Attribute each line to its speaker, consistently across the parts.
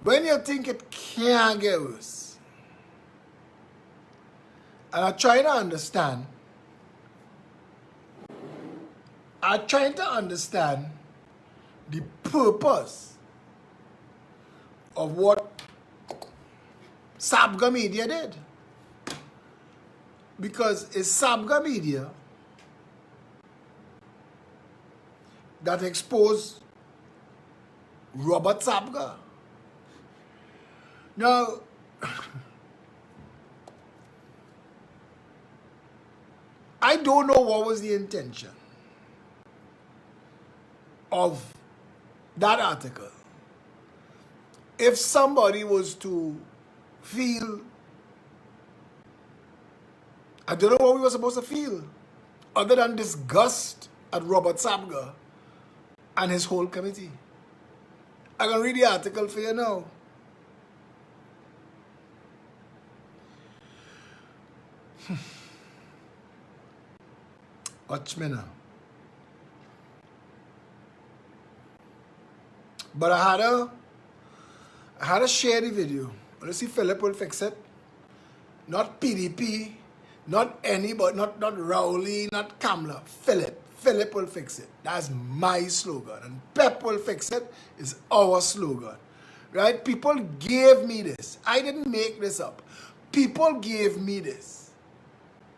Speaker 1: When you think it can't get worse, and I'm trying to understand, the purpose of what Sabga Media did. Because it's Sabga Media that exposed Robert Sabga. Now, I don't know what was the intention of that article. If somebody was to feel, I don't know what we were supposed to feel, other than disgust at Robert Sabga and his whole committee. I can read the article for you now. Watch me now. But I had to share the video. Let's see, Phillip will fix it. Not PDP, not anybody, not Rowley, not Kamala. Phillip will fix it. That's my slogan. And Pep will fix it. It's our slogan. Right? People gave me this. I didn't make this up. People gave me this.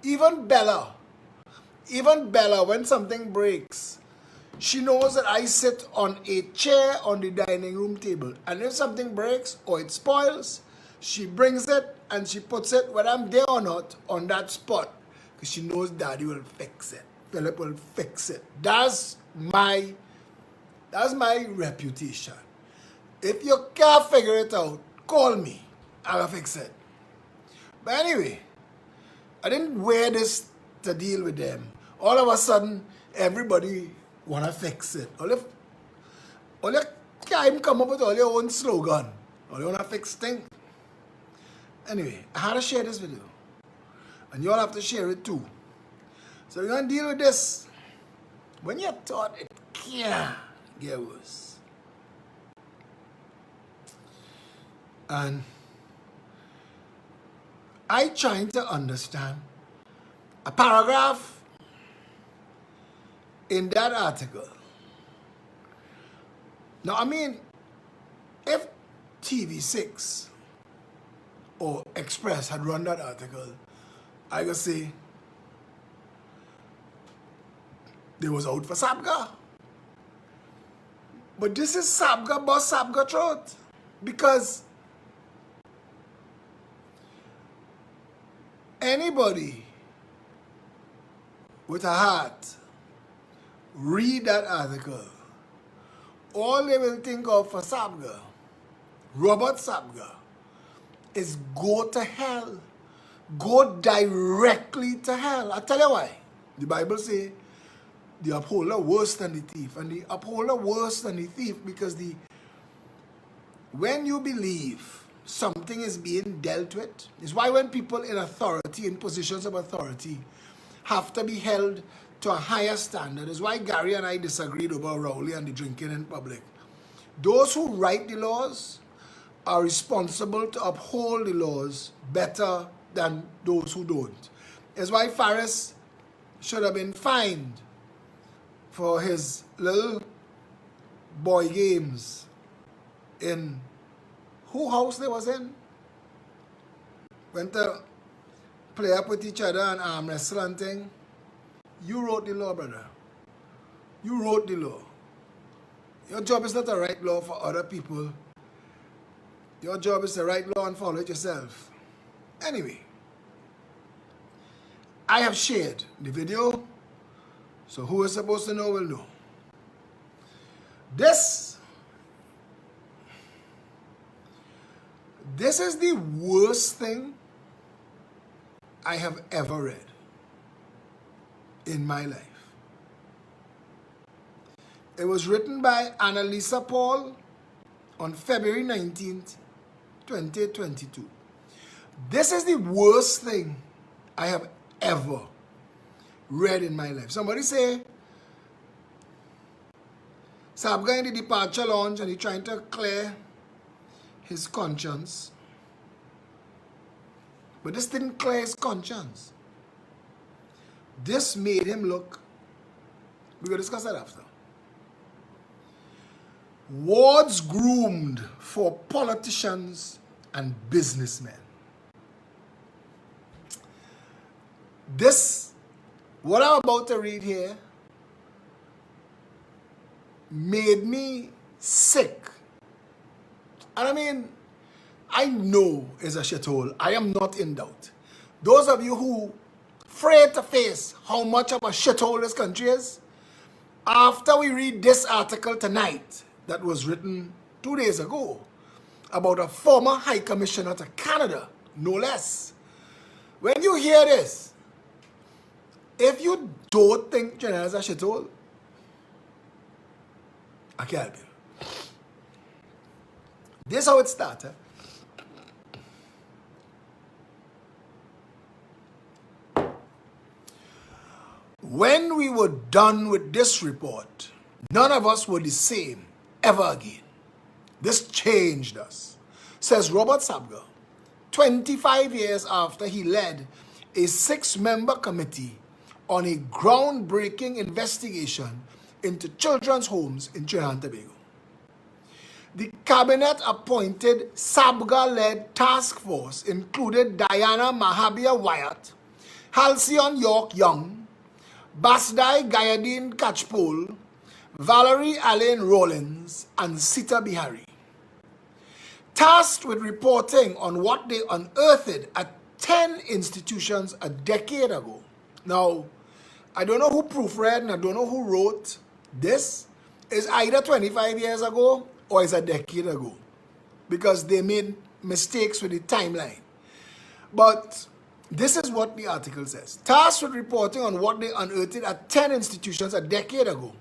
Speaker 1: Even Bella, when something breaks, she knows that I sit on a chair on the dining room table. And if something breaks or it spoils, she brings it and she puts it, whether I'm there or not, on that spot. Because she knows Daddy will fix it. Phillip will fix it. That's my reputation. If you can't figure it out, call me. I'll fix it. But anyway, I didn't wear this to deal with them. All of a sudden, everybody want to fix it. All you can't come up with all your own slogan. All you want to fix things. Anyway, I had to share this video. And you all have to share it too. So we're going to deal with this. When you thought it can't get worse. And I trying to understand a paragraph in that article. Now, I mean, if TV6 or Express had run that article, I could say they was out for Sabga. But this is Sabga bust Sabga throat. Because anybody with a heart read that article, all they will think of for Sabga, Robert Sabga, is go to hell. Go directly to hell. I tell you why. The Bible says the upholder worse than the thief. And the upholder worse than the thief because when you believe something is being dealt with, it's why when people in authority, in positions of authority, have to be held to a higher standard. It's why Gary and I disagreed over Rowley and the drinking in public. Those who write the laws are responsible to uphold the laws better than those who don't. It's why Faris should have been fined for his little boy games in who house they was in. Went to play up with each other and arm wrestle and thing. You wrote the law, brother. You wrote the law. Your job is not to write law for other people. Your job is to write law and follow it yourself. Anyway, I have shared the video, so who is supposed to know will know. This is the worst thing I have ever read in my life. It was written by Annalisa Paul on February 19th, 2022. This is the worst thing I have ever read in my life. Somebody say, Sabga in the departure lounge and he's trying to clear his conscience, but this didn't clear his conscience. This made him look, we're going to discuss that after, wards groomed for politicians and businessmen. This, what I'm about to read here, made me sick. And I mean, I know it's a shithole. I am not in doubt. Those of you who afraid to face how much of a shithole this country is, after we read this article tonight that was written 2 days ago about a former High Commissioner to Canada, no less. When you hear this, if you don't think Trinidad is a shithole, I can't help you. This is how it started. When we were done with this report, none of us were the same ever again. This changed us, says Robert Sabga, 25 years after he led a 6-member committee on a groundbreaking investigation into children's homes in Trinidad and Tobago. The cabinet-appointed Sabga-led task force included Diana Mahabir Wyatt, Halcyon York Young, Basdai Gayadine Catchpole, Valerie Allen Rollins, and Sita Bihari. Tasked with reporting on what they unearthed at 10 institutions a decade ago. Now, I don't know who proofread and I don't know who wrote this. Is either 25 years ago or is a decade ago, because they made mistakes with the timeline. But this is what the article says. Tasked with reporting on what they unearthed at 10 institutions a decade ago,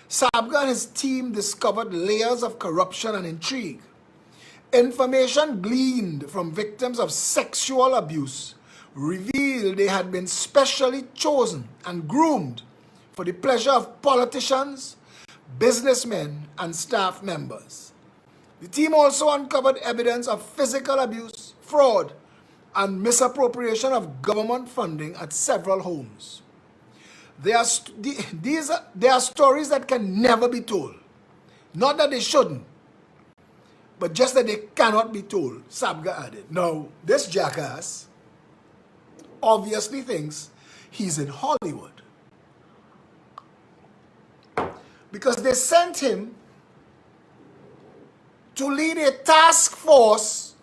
Speaker 1: Sabga and his team discovered layers of corruption and intrigue. Information gleaned from victims of sexual abuse revealed they had been specially chosen and groomed for the pleasure of politicians, businessmen, and staff members. The team also uncovered evidence of physical abuse, fraud, and misappropriation of government funding at several homes. There are stories that can never be told. Not that they shouldn't, but just that they cannot be told, Sabga added. Now, this jackass obviously thinks he's in Hollywood, because they sent him to lead a task force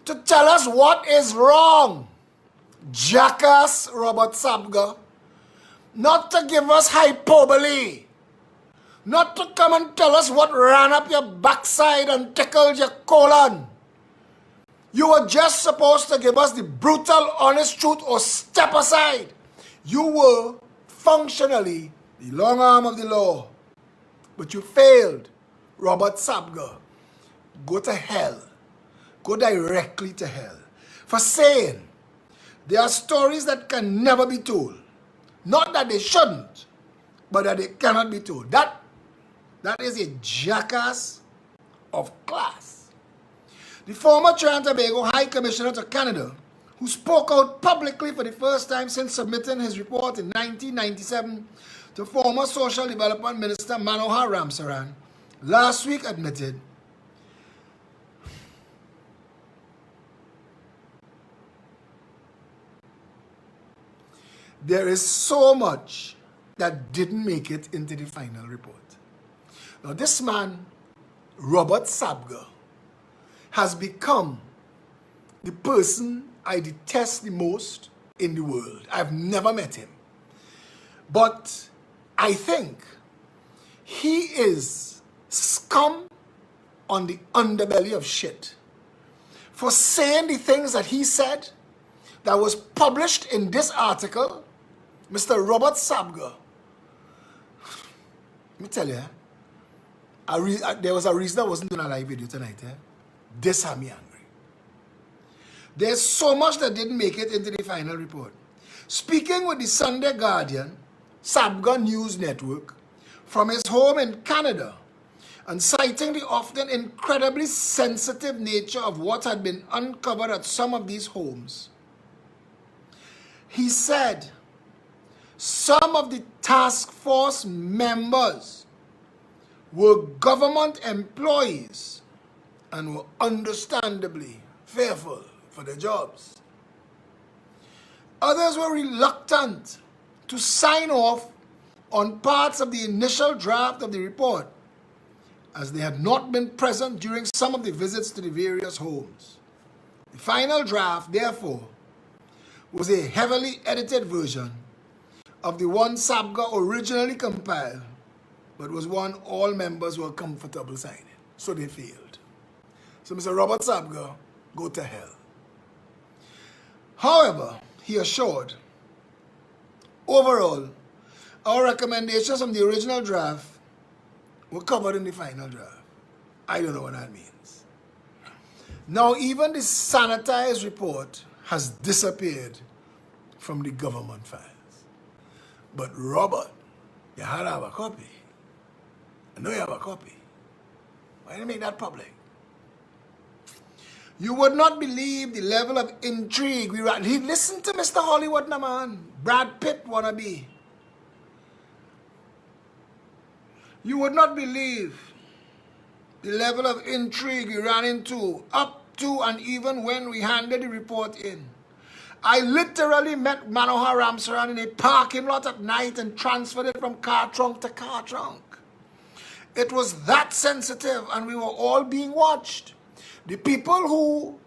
Speaker 1: to tell us what is wrong. Jackass Robert Sabga. Not to give us hyperbole. Not to come and tell us what ran up your backside and tickled your colon. You were just supposed to give us the brutal, honest truth or step aside. You were functionally the long arm of the law. But you failed, Robert Sabga. Go to hell. Go directly to hell. For saying there are stories that can never be told. Not that they shouldn't, but that they cannot be told. That is a jackass of class. The former Trinidad and Tobago High Commissioner to Canada, who spoke out publicly for the first time since submitting his report in 1997 to former Social Development Minister Manohar Ramsaran, last week admitted there is so much that didn't make it into the final report. Now this man, Robert Sabga, has become the person I detest the most in the world. I've never met him. But I think he is scum on the underbelly of shit for saying the things that he said that was published in this article. Mr. Robert Sabga, let me tell you, there was a reason I wasn't doing a live video tonight. This had me angry. There's so much that didn't make it into the final report. Speaking with the Sunday Guardian, Sabga News Network, from his home in Canada, And citing the often incredibly sensitive nature of what had been uncovered at some of these homes, he said some of the task force members were government employees and were understandably fearful for their jobs. Others were reluctant to sign off on parts of the initial draft of the report, as they had not been present during some of the visits to the various homes. The final draft, therefore, was a heavily edited version of the one Sabga originally compiled, but was one all members were comfortable signing. So they failed. So Mr. Robert Sabga, go to hell. However, he assured, overall, our recommendations from the original draft were covered in the final draft. I don't know what that means. Now, even the sanitized report has disappeared from the government files. But Robert, you had to have a copy. I know you have a copy. Why didn't you make that public? You would not believe the level of intrigue we ran. Listen to Mr. Hollywood, now, man. Brad Pitt wannabe. You would not believe the level of intrigue we ran into, up to and even when we handed the report in. I literally met Manohar Ramsaran in a parking lot at night and transferred it from car trunk to car trunk. It was that sensitive, and we were all being watched. The people who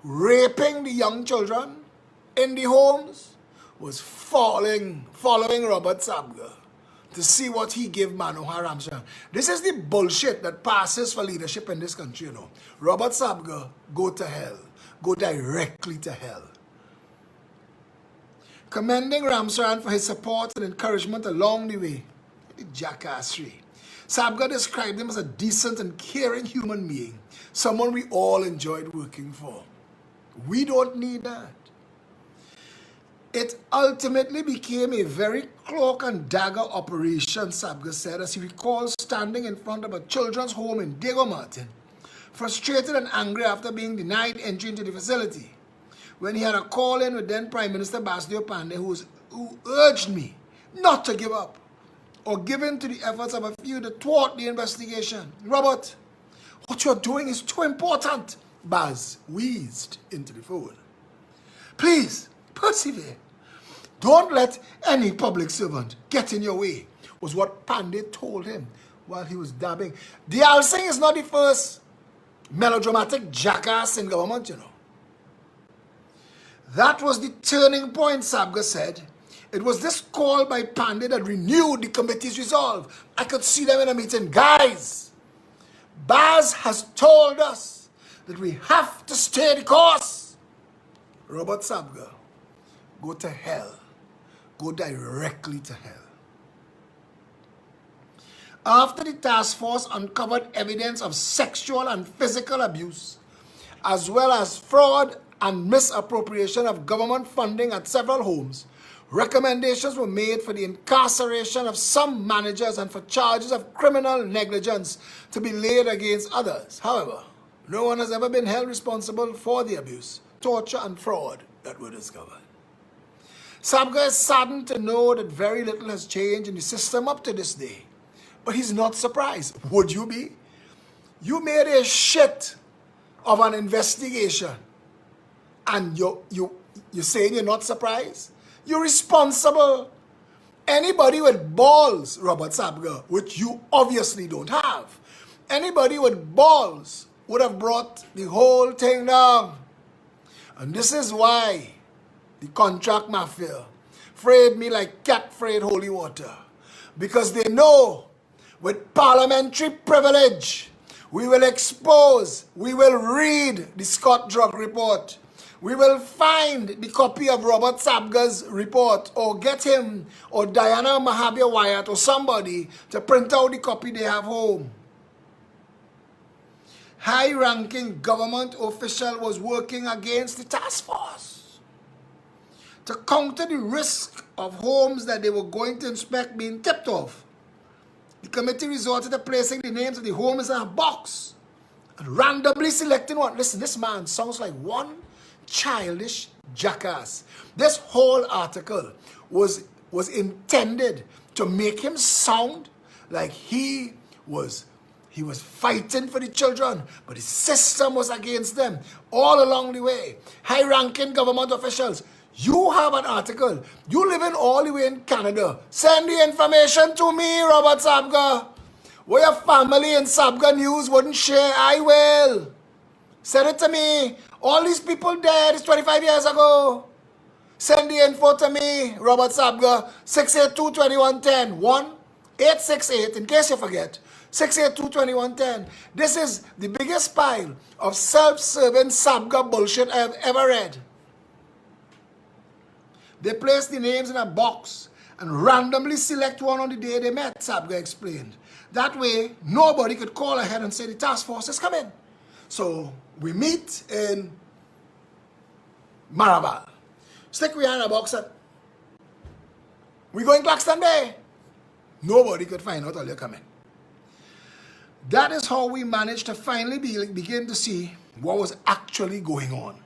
Speaker 1: raping the young children in the homes was following Robert Sabga to see what he gave Manohar Ramsaran. This is the bullshit that passes for leadership in this country, you know. Robert Sabga, go to hell. Go directly to hell. Commending Ramsaran for his support and encouragement along the way, the jackassery, Sabga described him as a decent and caring human being, someone we all enjoyed working for. We don't need that. It ultimately became a very cloak and dagger operation, Sabga said, as he recalls standing in front of a children's home in Diego Martin, frustrated and angry after being denied entry into the facility, when he had a call-in with then Prime Minister Basdio Pandey, who urged me not to give up or give in to the efforts of a few to thwart the investigation. Robert, what you're doing is too important, Baz wheezed into the phone. Please, persevere. Don't let any public servant get in your way, was what Pandey told him while he was dabbing. Diyal Singh is not the first melodramatic jackass in government, you know. That was the turning point, Sabga said. It was this call by Pandey that renewed the committee's resolve. I could see them in a meeting. Guys, Baz has told us that we have to stay the course. Robert Sabga, go to hell. Go directly to hell. After the task force uncovered evidence of sexual and physical abuse, as well as fraud and misappropriation of government funding at several homes, recommendations were made for the incarceration of some managers and for charges of criminal negligence to be laid against others. However, no one has ever been held responsible for the abuse, torture, and fraud that were discovered. Sabga is saddened to know that very little has changed in the system up to this day. But he's not surprised. Would you be? You made a shit of an investigation, and you're saying you're not surprised? You're responsible. Anybody with balls, Robert Sabga, which you obviously don't have, anybody with balls would have brought the whole thing down. And this is why the contract mafia frayed me like cat frayed holy water. Because they know with parliamentary privilege, we will expose, we will read the Scott Drug report. We will find the copy of Robert Sabga's report, or get him or Diana Mahabir Wyatt or somebody to print out the copy they have home. High-ranking government official was working against the task force to counter the risk of homes that they were going to inspect being tipped off. The committee resorted to placing the names of the homes in a box and randomly selecting one. Listen, this man sounds like one childish jackass. This whole article was intended to make him sound like he was fighting for the children, but the system was against them all along the way. High-ranking government officials, you have an article. You live in all the way in Canada. Send the information to me, Robert Sabga. What your family in Sabga News wouldn't share, I will. Send it to me. All these people dead, it's 25 years ago. Send the info to me, Robert Sabga, 682-2110, 1-868, in case you forget, 682-2110. This is the biggest pile of self-serving Sabga bullshit I have ever read. They place the names in a box and randomly select one on the day they met, Sabga explained. That way, nobody could call ahead and say the task force is coming. So, we meet in Maraval. Stick behind a box and we going Claxton Bay. Nobody could find out till you're coming. That is how we managed to finally begin to see what was actually going on.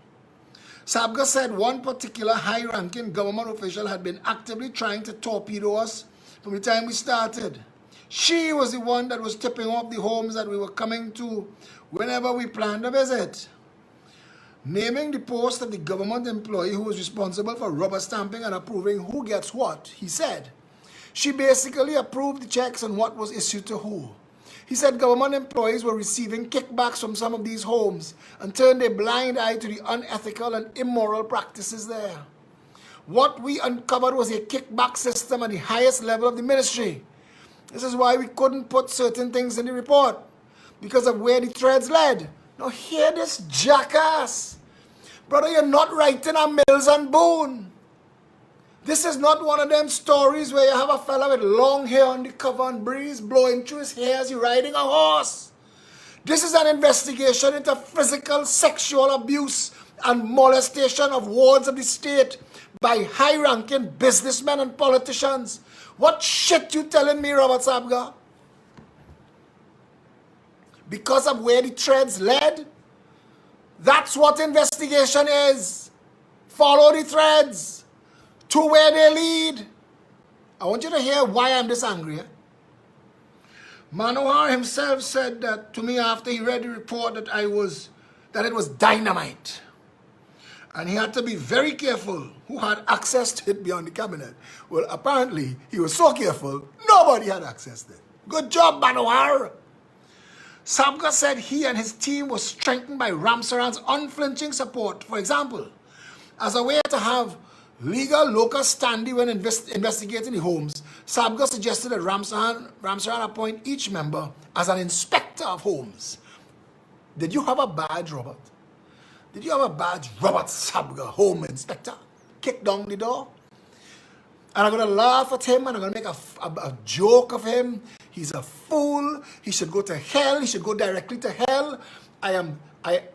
Speaker 1: Sabga said one particular high-ranking government official had been actively trying to torpedo us from the time we started. She was the one that was tipping off the homes that we were coming to whenever we planned a visit. Naming the post of the government employee who was responsible for rubber stamping and approving who gets what, he said. She basically approved the checks on what was issued to who. He said government employees were receiving kickbacks from some of these homes and turned a blind eye to the unethical and immoral practices there. What we uncovered was a kickback system at the highest level of the ministry. This is why we couldn't put certain things in the report, because of where the threads led. Now hear this jackass. Brother, you're not writing a Mills and Boone. This is not one of them stories where you have a fella with long hair on the cover and breeze blowing through his hair as he's riding a horse. This is an investigation into physical, sexual abuse and molestation of wards of the state by high-ranking businessmen and politicians. What shit you telling me, Robert Sabga? Because of where the threads led? That's what investigation is. Follow the threads to where they lead. I want you to hear why I'm this angry. Manohar himself said that to me after he read the report that it was dynamite. And he had to be very careful who had access to it beyond the cabinet. Well, apparently, he was so careful, nobody had access to it. Good job, Manohar. Sabga said he and his team were strengthened by Ramsaran's unflinching support. For example, as a way to have legal locus standi when investigating the homes, Sabga suggested that Ramsaran appoint each member as an inspector of homes. Did you have a badge, Robert? Did you have a badge, Robert Sabga, home inspector? Kick down the door? And I'm going to laugh at him and I'm going to make a joke of him. He's a fool. He should go to hell. He should go directly to hell. I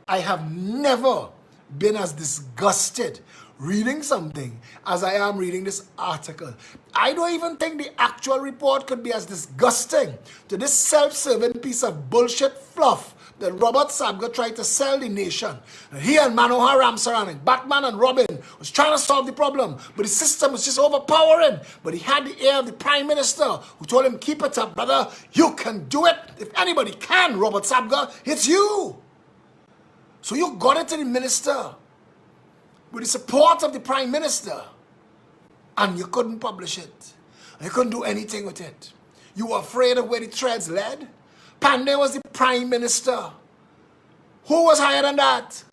Speaker 1: have never been as disgusted reading something as I am reading this article. I don't even think the actual report could be as disgusting to this self-serving piece of bullshit fluff that Robert Sabga tried to sell the nation. He and Manohar Ramsaran, Batman and Robin, was trying to solve the problem, but the system was just overpowering. But he had the ear of the Prime Minister, who told him, keep it up, brother. You can do it. If anybody can, Robert Sabga, it's you. So you got it to the minister with the support of the Prime Minister, and you couldn't publish it. You couldn't do anything with it. You were afraid of where the threads led. Pandey was the Prime Minister. Who was higher than that?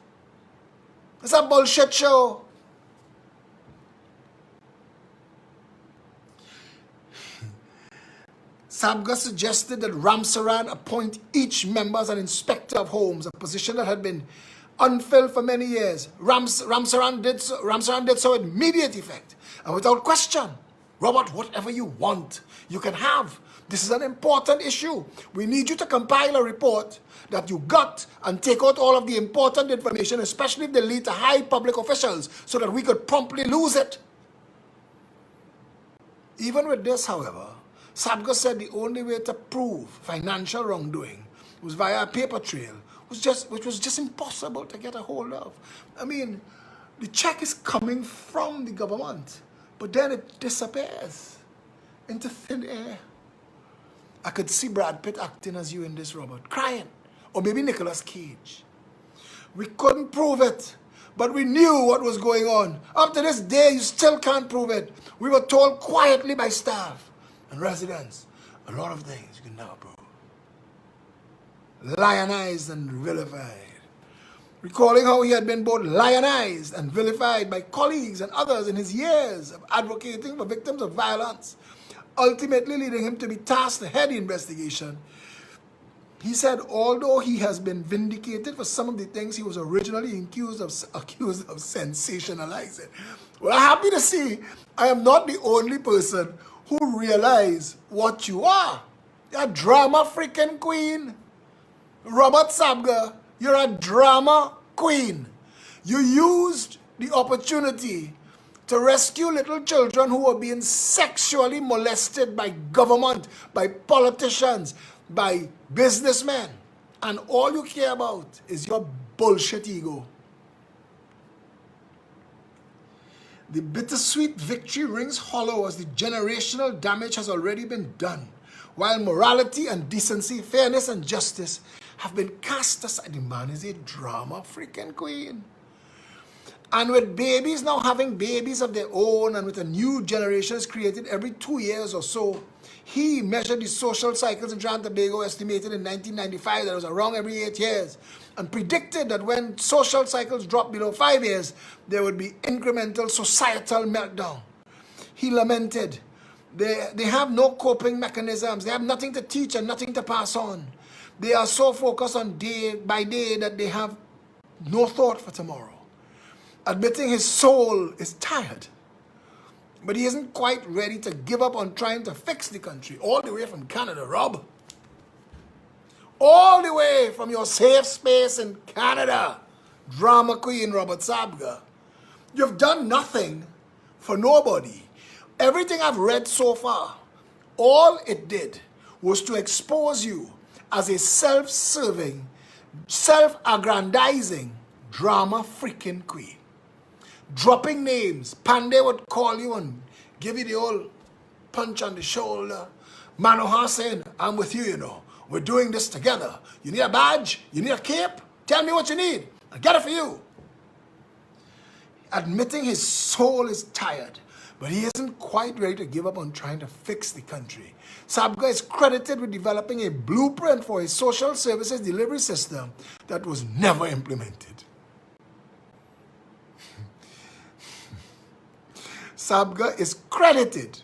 Speaker 1: It's a bullshit show. Sabga suggested that Ramsaran appoint each member as an inspector of homes, a position that had been unfilled for many years. Ramsaran did so with immediate effect and without question. Robert, whatever you want, you can have. This is an important issue. We need you to compile a report that you got and take out all of the important information, especially if they lead to high public officials, so that we could promptly lose it. Even with this, however, Sabga said the only way to prove financial wrongdoing was via a paper trail, which was just impossible to get a hold of. I mean, the check is coming from the government, but then it disappears into thin air. I could see Brad Pitt acting as you in this, Robert, crying. Or maybe Nicolas Cage. We couldn't prove it, but we knew what was going on. Up to this day, you still can't prove it. We were told quietly by staff and residents a lot of things you can never prove. Lionized and vilified. Recalling how he had been both lionized and vilified by colleagues and others in his years of advocating for victims of violence, ultimately leading him to be tasked to head the investigation. He said, although he has been vindicated for some of the things he was originally accused of sensationalizing. Well, I'm happy to see I am not the only person who realized what you are. You're a drama freaking queen. Robert Sabga, you're a drama queen. You used the opportunity to rescue little children who were being sexually molested by government, by politicians, by businessmen. And all you care about is your bullshit ego. The bittersweet victory rings hollow as the generational damage has already been done, while morality and decency, fairness and justice have been cast aside. The man is a drama freaking queen. And with babies now having babies of their own, and with a new generation created every 2 years or so, he measured the social cycles in Trinidad and Tobago, estimated in 1995 that it was around every 8 years, and predicted that when social cycles dropped below 5 years, there would be incremental societal meltdown. He lamented, they have no coping mechanisms, they have nothing to teach and nothing to pass on. They are so focused on day by day that they have no thought for tomorrow. Admitting his soul is tired, but he isn't quite ready to give up on trying to fix the country. All the way from Canada, Rob. All the way from your safe space in Canada, drama queen Robert Sabga. You've done nothing for nobody. Everything I've read so far, all it did was to expose you as a self-serving, self-aggrandizing drama freaking queen. Dropping names. Pandey would call you and give you the old punch on the shoulder. Manohar saying, I'm with you, you know. We're doing this together. You need a badge? You need a cape? Tell me what you need. I'll get it for you. Admitting his soul is tired, but he isn't quite ready to give up on trying to fix the country. Sabga is credited with developing a blueprint for a social services delivery system that was never implemented. Sabga is credited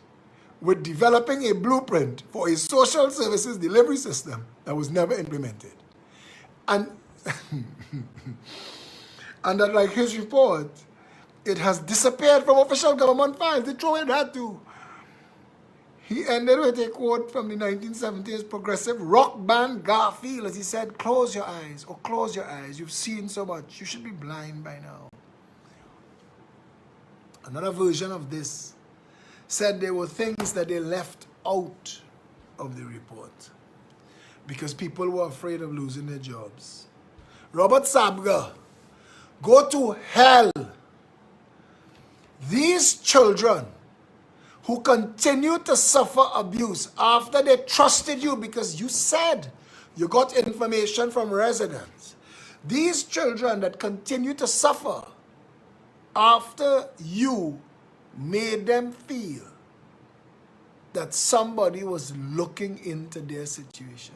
Speaker 1: with developing a blueprint for a social services delivery system that was never implemented. And, and that, like his report, it has disappeared from official government files. They throw in that too. He ended with a quote from the 1970s progressive rock band Garfield, as he said, close your eyes, or close your eyes. You've seen so much. You should be blind by now. Another version of this said there were things that they left out of the report because people were afraid of losing their jobs. Robert Sabga, go to hell. These children who continue to suffer abuse after they trusted you because you said you got information from residents. These children that continue to suffer after you made them feel that somebody was looking into their situation.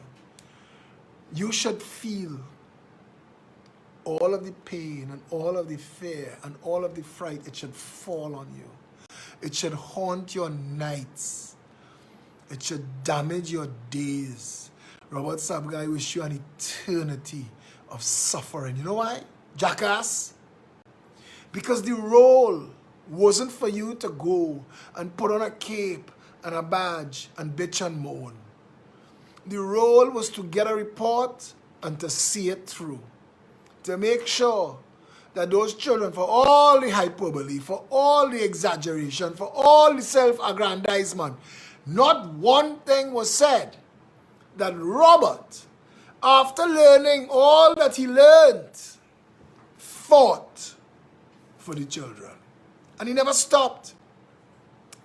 Speaker 1: You should feel all of the pain and all of the fear and all of the fright. It should fall on you. It should haunt your nights. It should damage your days. Robert Sabga, I wish you an eternity of suffering. You know why? Jackass? Because the role wasn't for you to go and put on a cape and a badge and bitch and moan. The role was to get a report and to see it through. To make sure that those children, for all the hyperbole, for all the exaggeration, for all the self-aggrandizement, Not one thing was said that Robert, after learning all that he learned, fought for the children. And he never stopped.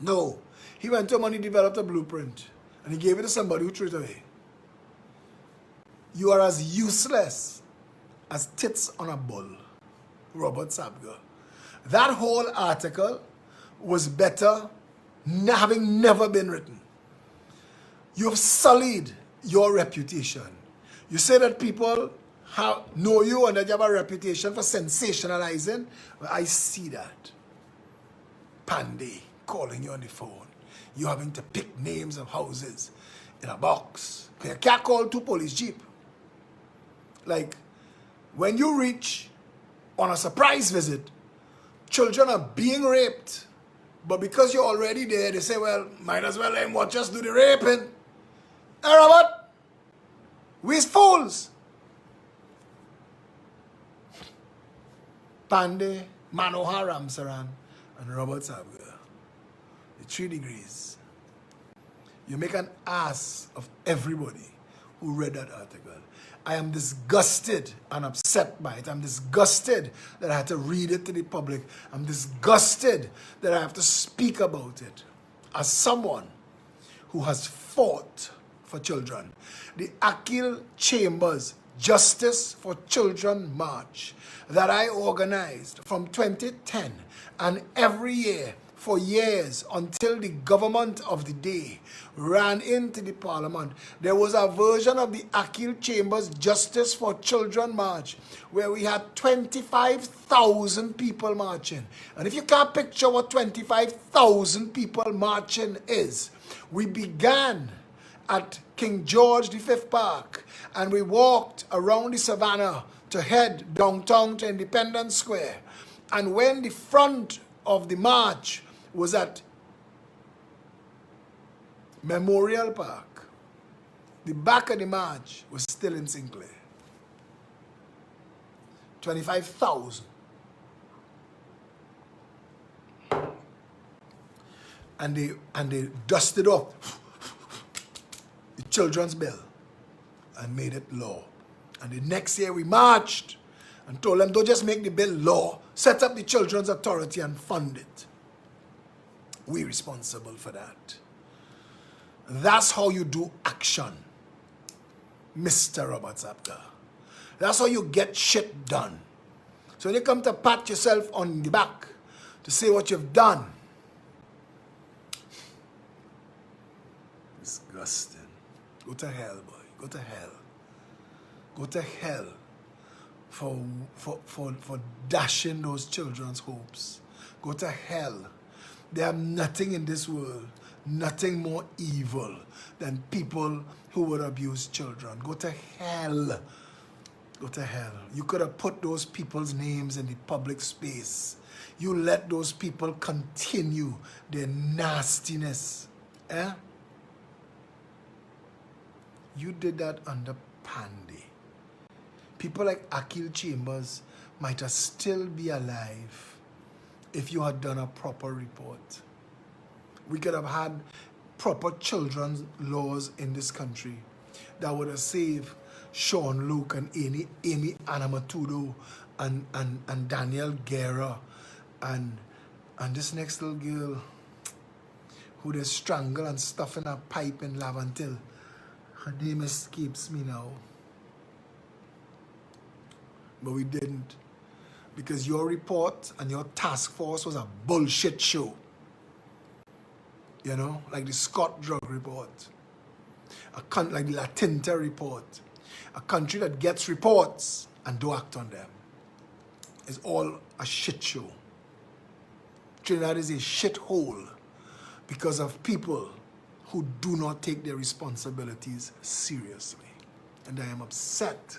Speaker 1: No. He went home and he developed a blueprint. And he gave it to somebody who threw it away. You are as useless as tits on a bull, Robert Sabger. That whole article was better having never been written. You've sullied your reputation. You say that people know you and that you have a reputation for sensationalizing. Well, I see that. Pandy calling you on the phone. You having to pick names of houses in a box. You can't call 2 police jeep. Like, when you reach on a surprise visit, children are being raped. But because you're already there, they say, well, might as well let him watch us do the raping. Hey, Robert, we's fools. Pandey, Manohar Ramsaran, and Robert Sabger. The 3 degrees. You make an ass of everybody who read that article. I am disgusted and upset by it. I'm disgusted that I had to read it to the public. I'm disgusted that I have to speak about it as someone who has fought for children. The Akil Chambers Justice for Children March that I organized from 2010 and every year for years until the government of the day ran into the parliament. There was a version of the Akil Chambers Justice for Children March where we had 25,000 people marching. And if you can't picture what 25,000 people marching is, we began at King George V Park and we walked around the savannah to head downtown to Independence Square. And when the front of the march was at Memorial Park, the back of the march was still in Sinclair. 25,000. And they dusted off the children's bill and made it law. And the next year we marched and told them, don't just make the bill law, set up the Children's Authority and fund it. We're responsible for that. That's how you do action, Mr. Robert Sabger. That's how you get shit done. So when you come to pat yourself on the back to say what you've done, disgusting. Go to hell, boy. Go to hell. Go to hell for dashing those children's hopes. Go to hell. They have nothing in this world, nothing more evil than people who would abuse children. Go to hell. Go to hell. You could have put those people's names in the public space. You let those people continue their nastiness. Eh? You did that under Pandy. People like Akil Chambers might have still be alive if you had done a proper report. We could have had proper children's laws in this country that would have saved Sean Luke and Amy Anamatudo and Danielle Guerra and this next little girl who they strangle and stuff in a pipe in Lavantil. Her name escapes me now. But we didn't. Because your report and your task force was a bullshit show. You know, like the Scott drug report. Like the La Tinta report. A country that gets reports and don't act on them. It's all a shit show. Trinidad is a shithole because of people who do not take their responsibilities seriously. And I am upset.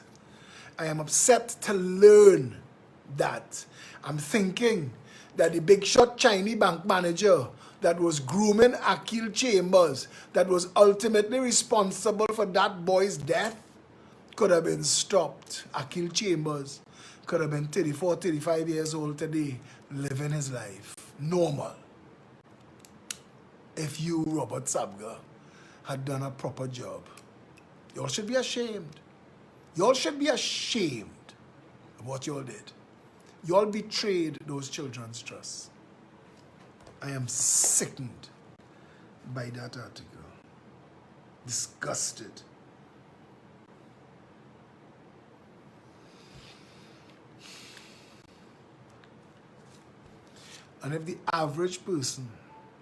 Speaker 1: I am upset to learn that. I'm thinking that the big shot Chinese bank manager that was grooming Akil Chambers, that was ultimately responsible for that boy's death, could have been stopped. Akil Chambers could have been 34, 35 years old today, living his life. Normal. if you, Robert Sabga, had done a proper job. Y'all should be ashamed. Y'all should be ashamed of what y'all did. Y'all betrayed those children's trust. I am sickened by that article. Disgusted. And if the average person,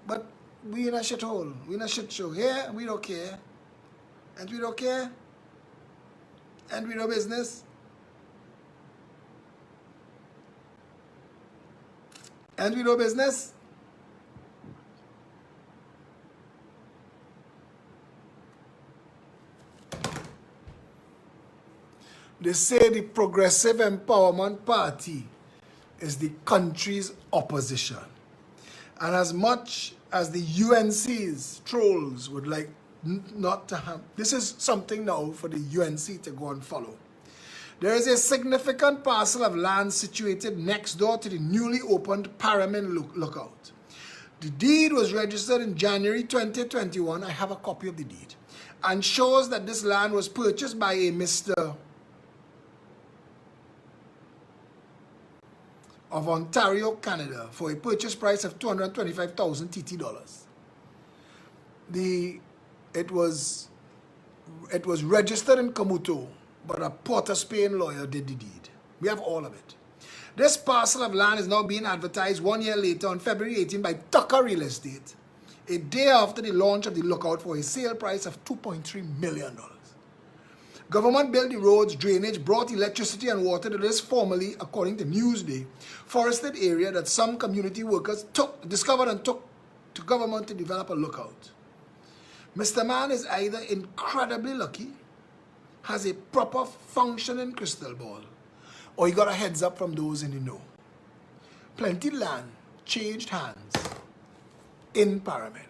Speaker 1: but we in a shithole, we in a shit show. Here, we don't care. And we don't care. And we no business. And we no business. They say the Progressive Empowerment Party is the country's opposition. And as much as the UNC's trolls would like not to have, this is something now for the UNC to go and follow. There is a significant parcel of land situated next door to the newly opened Paramin Lookout. The deed was registered in January 2021. I have a copy of the deed. And shows that this land was purchased by a Mr. of Ontario, Canada, for a purchase price of 225,000 TT dollars. It was registered in Kamuto, but a Port of Spain lawyer did the deed. We have all of it. This parcel of land is now being advertised 1 year later on February 18 by Tucker Real Estate, a day after the launch of the lookout, for a sale price of $2.3 million. Government built the roads, drainage, brought electricity and water to this formerly, according to Newsday, forested area that some community workers discovered and took to government to develop a lookout. Mr. Man is either incredibly lucky, has a proper functioning crystal ball, or he got a heads up from those in the know. Plenty land changed hands in Paramin.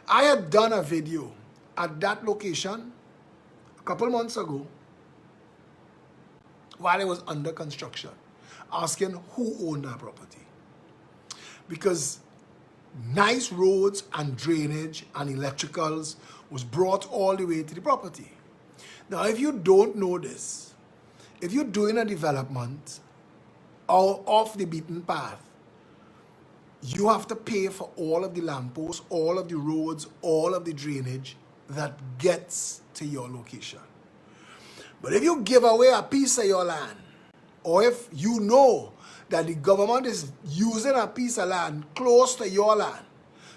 Speaker 1: I had done a video at that location a couple months ago while it was under construction, asking who owned that property. Because nice roads and drainage and electricals was brought all the way to the property. Now, if you don't know this, if you're doing a development or off the beaten path, you have to pay for all of the lampposts, all of the roads, all of the drainage that gets to your location. But if you give away a piece of your land, or if you know that the government is using a piece of land close to your land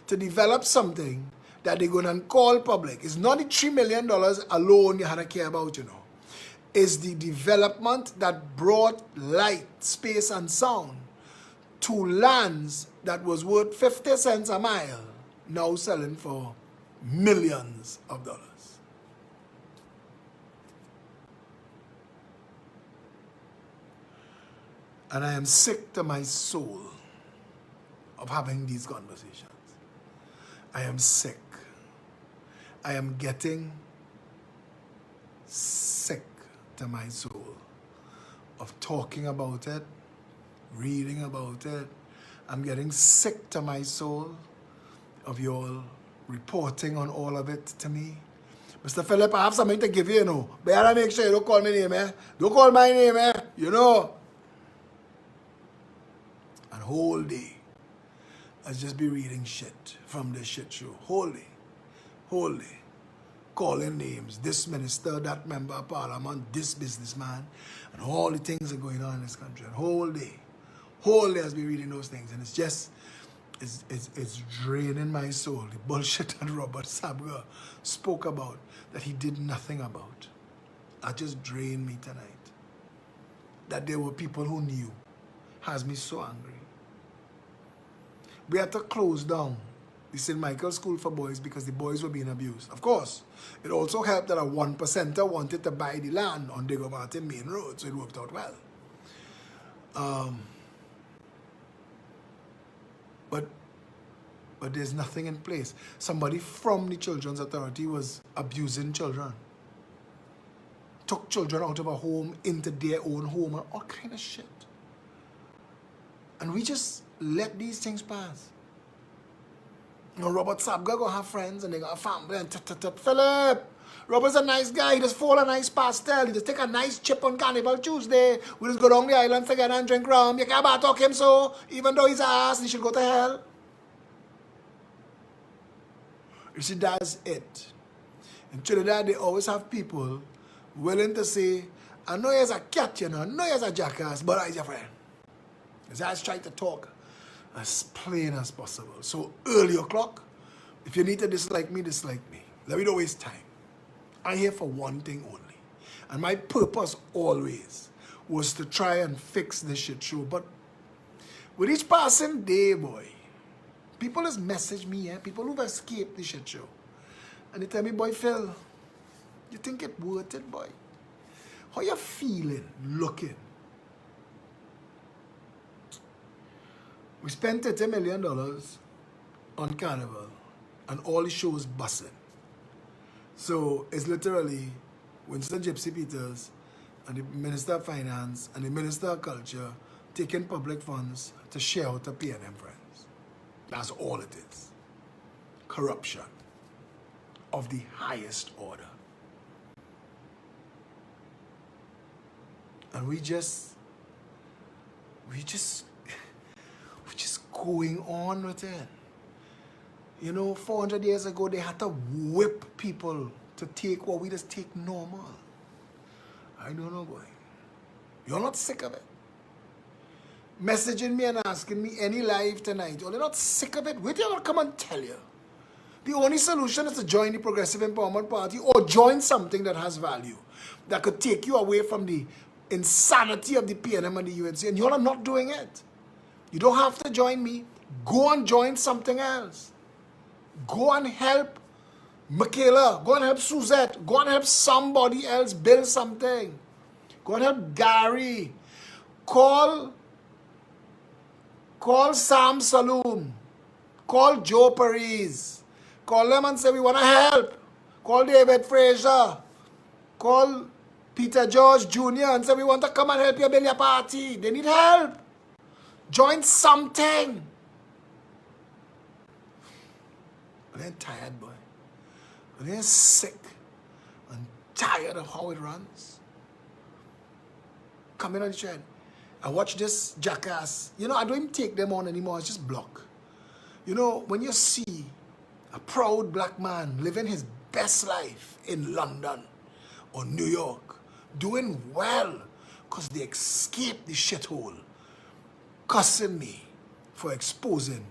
Speaker 1: to develop something that they're going to call public, it's not the $3 million alone you had to care about, you know. It's the development that brought light, space, and sound to lands that was worth 50 cents a mile, now selling for millions of dollars. And I am sick to my soul of having these conversations. I am sick. I am getting sick to my soul of talking about it, reading about it. I'm getting sick to my soul of you all reporting on all of it to me. Mr. Phillip, I have something to give you, you know. Better make sure you don't call my name, eh? Don't call my name, eh? You know. And whole day, I'll just be reading shit from this shit show. Whole day. Calling names, this minister, that member of parliament, this businessman, and all the things that are going on in this country. And whole day I'll be reading those things. And it's just, it's draining my soul. The bullshit that Robert Sabga spoke about, that he did nothing about. That just drained me tonight. That there were people who knew has me so angry. We had to close down the St. Michael's School for Boys because the boys were being abused. Of course, it also helped that a 1%er wanted to buy the land on Diego Martin Main Road, so it worked out well. But there's nothing in place. Somebody from the Children's Authority was abusing children. Took children out of a home into their own home and all kind of shit. And we just let these things pass. You know, Robert Sabga gonna have friends and they got a family and Phillip. Robert's a nice guy. He just fall a nice pastel. He just take a nice chip on Carnival Tuesday. We just go down the island together and drink rum. You can't about talk him so. Even though he's an ass, he should go to hell. You see, that's it. In Trinidad, they always have people willing to say, I know he's a cat, you know. I know he's a jackass, but I'm your friend. His eyes try to talk as plain as possible. So early o'clock, if you need to dislike me, dislike me. Let me don't waste time. I'm here for one thing only. And my purpose always was to try and fix this shit show. But with each passing day, boy, people just message me, people who've escaped the shit show. And they tell me, boy, Phil, you think it worth it, boy? How you feeling, looking? We spent $30 million on Carnival and all the shows busting. So it's literally Winston Gypsy Peters and the Minister of Finance and the Minister of Culture taking public funds to share out to P&M friends. That's all it is. Corruption of the highest order. And we just going on with it. You know, 400 years ago, they had to whip people to take what we just take normal. I don't know, boy. You're not sick of it. Messaging me and asking me any live tonight. You're not sick of it. Wait till I come and tell you. The only solution is to join the Progressive Empowerment Party or join something that has value, that could take you away from the insanity of the PNM and the UNC. And you're not doing it. You don't have to join me. Go and join something else. Go and help Michaela. Go and help Suzette. Go and help somebody else build something. Go and help Gary. Call Sam Saloom. Call Joe Paris. Call them and say, we want to help. Call David Fraser. Call Peter George Jr. and say, we want to come and help you build your party. They need help. Join something. They're tired, boy. They're sick and tired of how it runs. Come in on the trend. I watch this jackass. You know, I don't even take them on anymore. It's just block. You know, when you see a proud black man living his best life in London or New York, doing well because they escaped the shithole, cussing me for exposing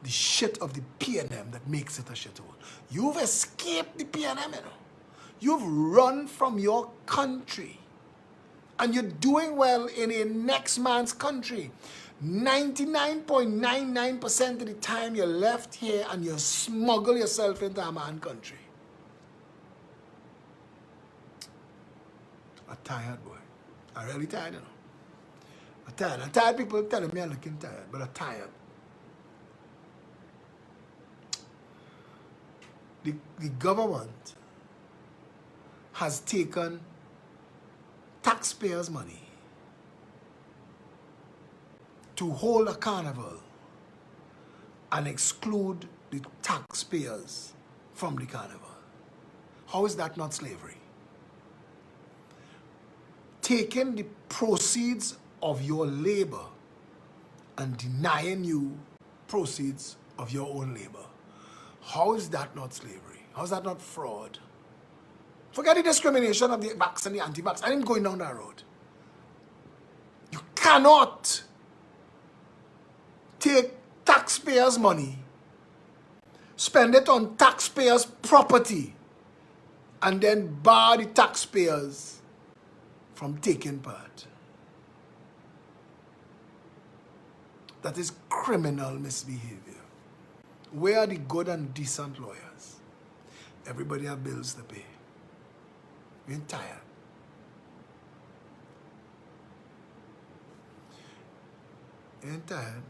Speaker 1: the shit of the PNM that makes it a shithole. You've escaped the PNM, you know. You've run from your country. And you're doing well in a next man's country. 99.99% of the time you're left here and you smuggle yourself into a man's country. I'm tired, boy. I'm really tired, you know. I'm tired. I'm tired. People telling me I'm looking tired, but I'm tired. The government has taken taxpayers' money to hold a carnival and exclude the taxpayers from the carnival. How is that not slavery? Taking the proceeds of your labor and denying you proceeds of your own labor. How is that not slavery? How is that not fraud? Forget the discrimination of the vax and the anti-vax. I ain't going down that road. You cannot take taxpayers' money, spend it on taxpayers' property, and then bar the taxpayers from taking part. That is criminal misbehavior. Where are the good and decent lawyers? Everybody have bills to pay. We're tired. We're tired.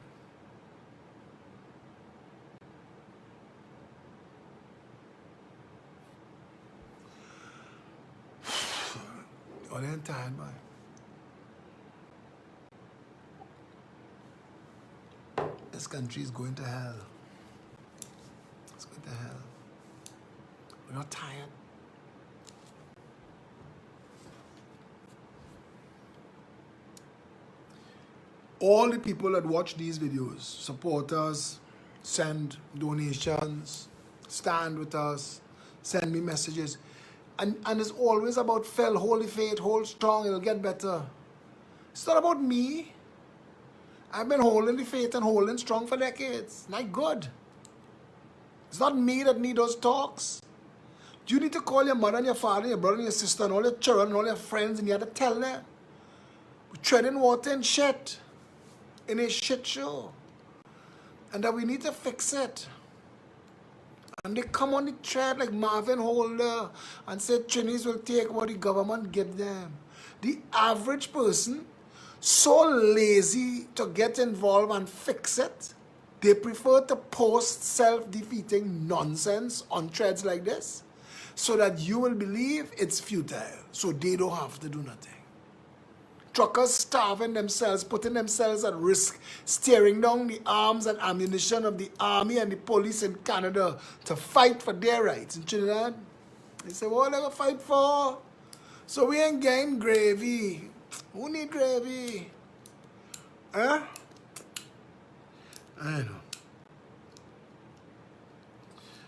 Speaker 1: Oh, they're tired, man. This country is going to hell. the hell? We're not tired. All the people that watch these videos, support us, send donations, stand with us, send me messages. And it's always about Phil, hold the faith, hold strong, it'll get better. It's not about me. I've been holding the faith and holding strong for decades. Not good. It's not me that need those talks. You need to call your mother and your father, your brother and your sister and all your children and all your friends, and you have to tell them. We're treading water and shit in a shit show. And that we need to fix it. And they come on the thread like Marvin Holder and say Trinis will take what the government give them. The average person, so lazy to get involved and fix it, they prefer to post self-defeating nonsense on threads like this so that you will believe it's futile, so they don't have to do nothing. Truckers starving themselves, putting themselves at risk, staring down the arms and ammunition of the army and the police in Canada to fight for their rights in Trinidad. They say, what are they fight for? So we ain't getting gravy. Who need gravy? Huh? I know.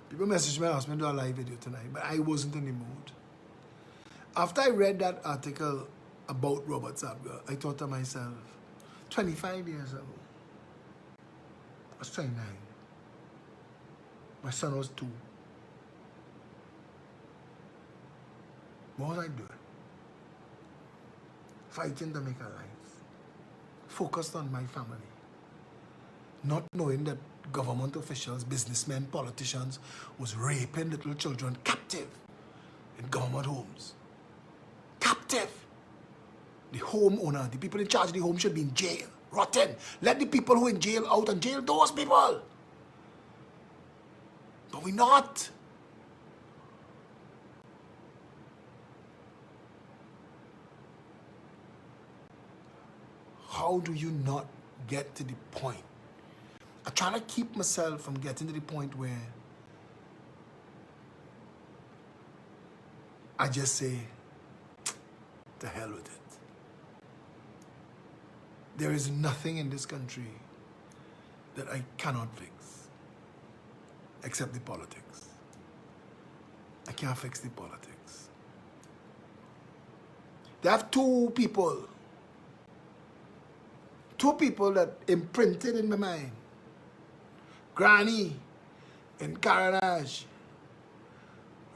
Speaker 1: People messaged me and asked me to do a live video tonight, but I wasn't in the mood. After I read that article about Robert Sabga, I thought to myself, 25 years ago, I was 29. My son was 2. What was I doing? Fighting to make a life. Focused on my family. Not knowing that government officials, businessmen, politicians was raping little children captive in government homes. Captive. The homeowner, the people in charge of the home should be in jail. Rotten. Let the people who are in jail out and jail those people. But we're not. How do you not get to the point? I'm trying to keep myself from getting to the point where I just say, to hell with it. There is nothing in this country that I cannot fix, except the politics. I can't fix the politics. They have two people that imprinted in my mind. Granny in Carnage,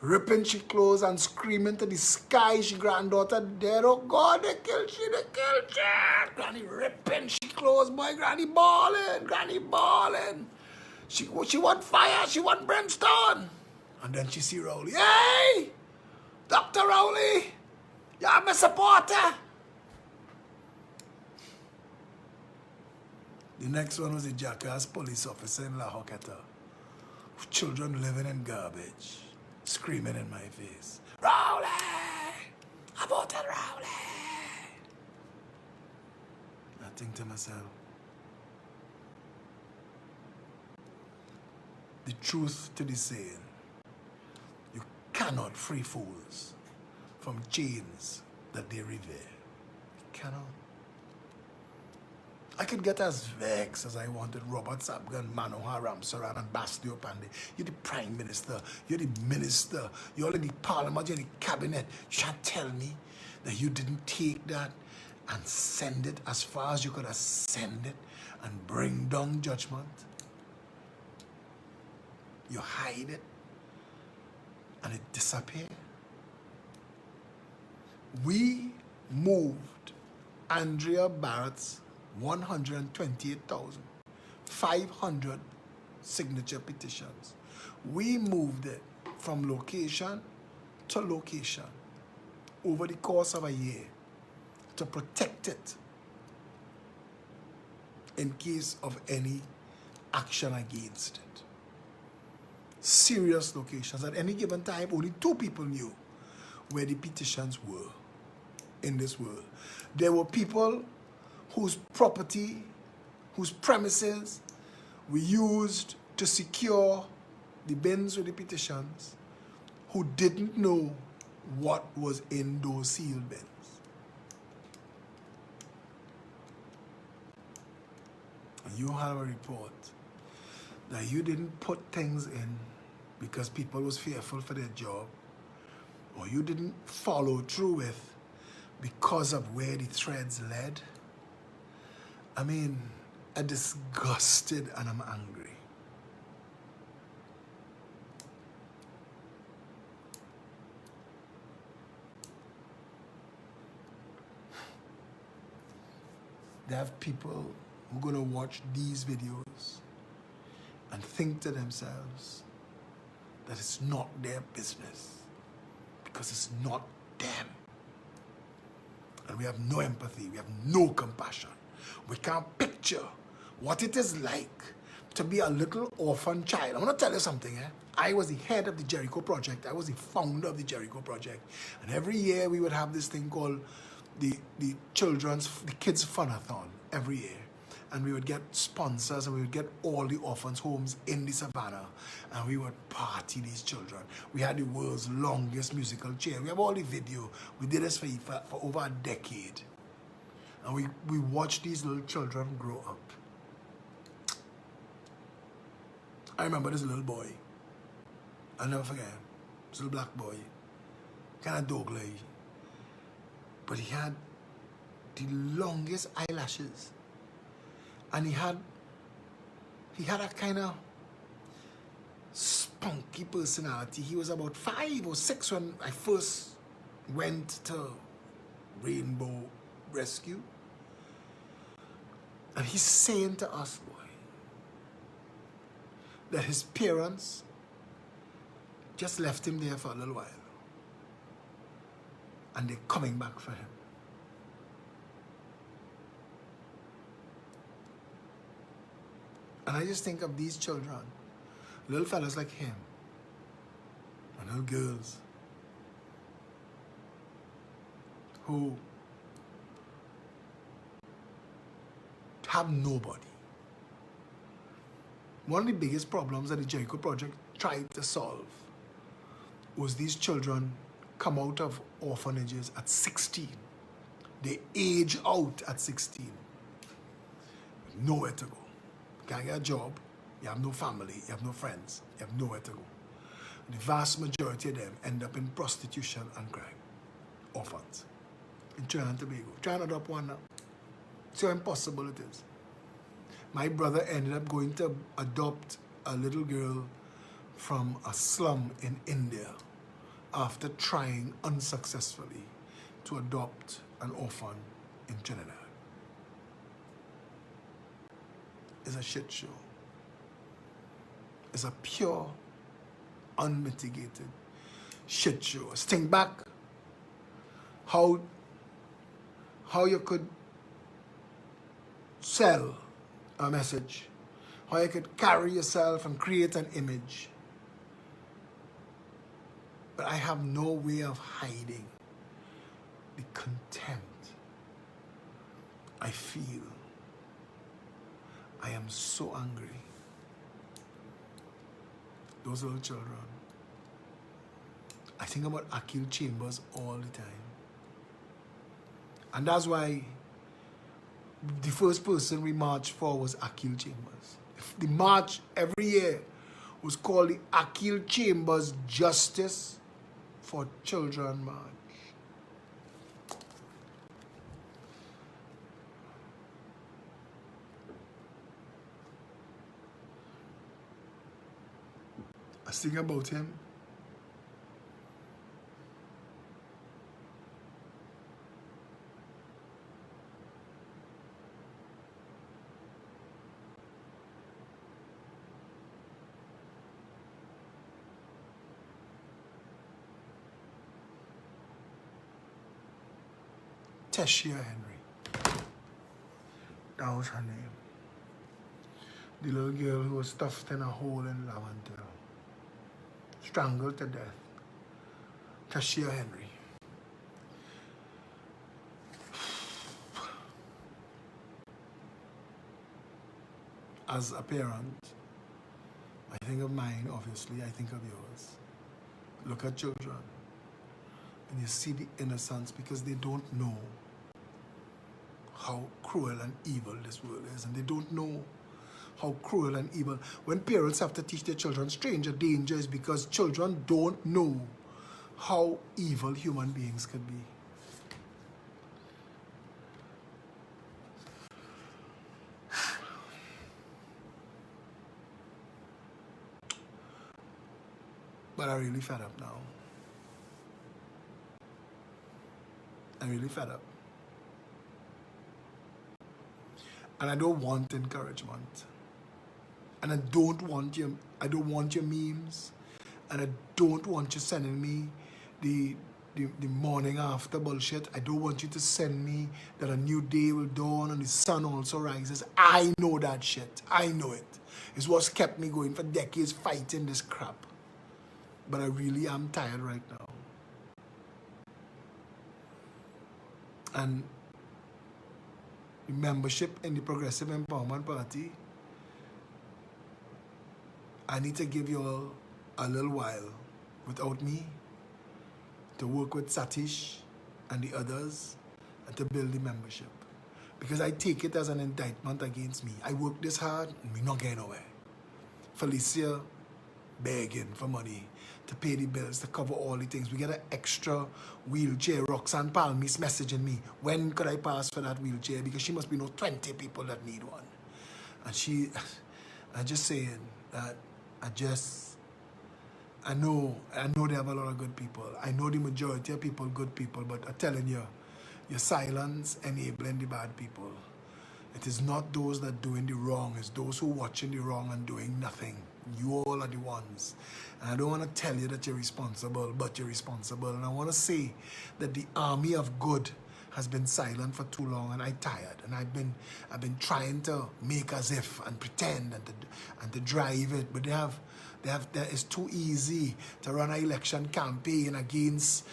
Speaker 1: ripping she clothes and screaming to the sky, she granddaughter dead. Oh God, they killed she. Granny ripping she clothes, boy, Granny balling. She want fire, she want brimstone. And then she see Rowley. Hey, Dr. Rowley, you're my supporter. The next one was a jackass police officer in La Hoqueta. Children living in garbage, screaming in my face. Rowley! I voted Rowley! I think to myself, the truth to the saying, you cannot free fools from chains that they revere. You cannot. I could get as vexed as I wanted Robert Sabgan, Manohar Ramsaran, and Bastio Pandey. You're the Prime Minister, you're the Minister, you're in the Parliament, you're in the Cabinet. You can't tell me that you didn't take that and send it as far as you could have sent it and bring down judgment. You hide it and it disappears. We moved Andrea Barrett's 128,500 signature petitions. We moved it from location to location over the course of a year to protect it in case of any action against it. Serious locations. At any given time, only 2 people knew where the petitions were in this world. There were people whose property, whose premises we used to secure the bins with the petitions, who didn't know what was in those sealed bins. And you have a report that you didn't put things in because people was fearful for their job, or you didn't follow through with because of where the threads led. I mean, I'm disgusted and I'm angry. They have people who are going to watch these videos and think to themselves that it's not their business because it's not them. And we have no empathy, we have no compassion. We can't picture what it is like to be a little orphan child. I want to tell you something. I was the head of the Jericho Project. I was the founder of the Jericho Project. And every year we would have this thing called the kids funathon every year. And we would get sponsors and we would get all the orphans' homes in the savannah and we would party these children. We had the world's longest musical chair. We have all the video. We did this for over a decade. And we watched these little children grow up. I remember this little boy. I'll never forget him. This little black boy. Kind of dog-like. But he had the longest eyelashes. And he had a kind of spunky personality. He was about 5 or 6 when I first went to Rainbow Rescue. And he's saying to us, boy, that his parents just left him there for a little while. And they're coming back for him. And I just think of these children, little fellas like him, and little girls, who have nobody. One of the biggest problems that the Jericho Project tried to solve was these children come out of orphanages at 16. They age out at 16. Nowhere to go. You can't get a job, you have no family, you have no friends, you have nowhere to go. The vast majority of them end up in prostitution and crime. Orphans. In Trinidad and Tobago. Try and adopt one now. See how impossible it is. My brother ended up going to adopt a little girl from a slum in India after trying unsuccessfully to adopt an orphan in Trinidad. It's a shit show. It's a pure, unmitigated shit show. Think back how you could sell a message, how you could carry yourself and create an image. But I have no way of hiding the contempt I feel. I am so angry. Those little children. I think about Akil Chambers all the time. And that's why the first person we marched for was Akil Chambers. The march every year was called the Akil Chambers Justice for Children March. I think about him. Teshia Henry. That was her name. The little girl who was stuffed in a hole in Laventille. Strangled to death. Teshia Henry. As a parent, I think of mine, obviously, I think of yours. Look at children, and you see the innocence because they don't know how cruel and evil this world is, and they don't know how cruel and evil. When parents have to teach their children stranger danger is because children don't know how evil human beings could be. But I'm really fed up now. I'm really fed up. And I don't want encouragement. And I don't want your memes. And I don't want you sending me the morning after bullshit. I don't want you to send me that a new day will dawn and the sun also rises. I know that shit. I know it. It's what's kept me going for decades fighting this crap. But I really am tired right now. And the membership in the Progressive Empowerment Party, I need to give you all a little while without me to work with Satish and the others and to build the membership. Because I take it as an indictment against me. I work this hard and we're not getting nowhere. Felicia begging for money to pay the bills, to cover all the things. We get an extra wheelchair. Roxanne Palmis messaging me, when could I pass for that wheelchair? Because she must be 20 people that need one. And I'm just saying that I know they have a lot of good people. I know the majority of people good people, but I'm telling you, your silence enabling the bad people. It is not those that doing the wrong, it's those who watching the wrong and doing nothing. You all are the ones. And I don't want to tell you that you're responsible, but you're responsible. And I want to say that the army of good has been silent for too long, and I'm tired. And I've been trying to make as if and pretend and to drive it, but it's too easy to run an election campaign against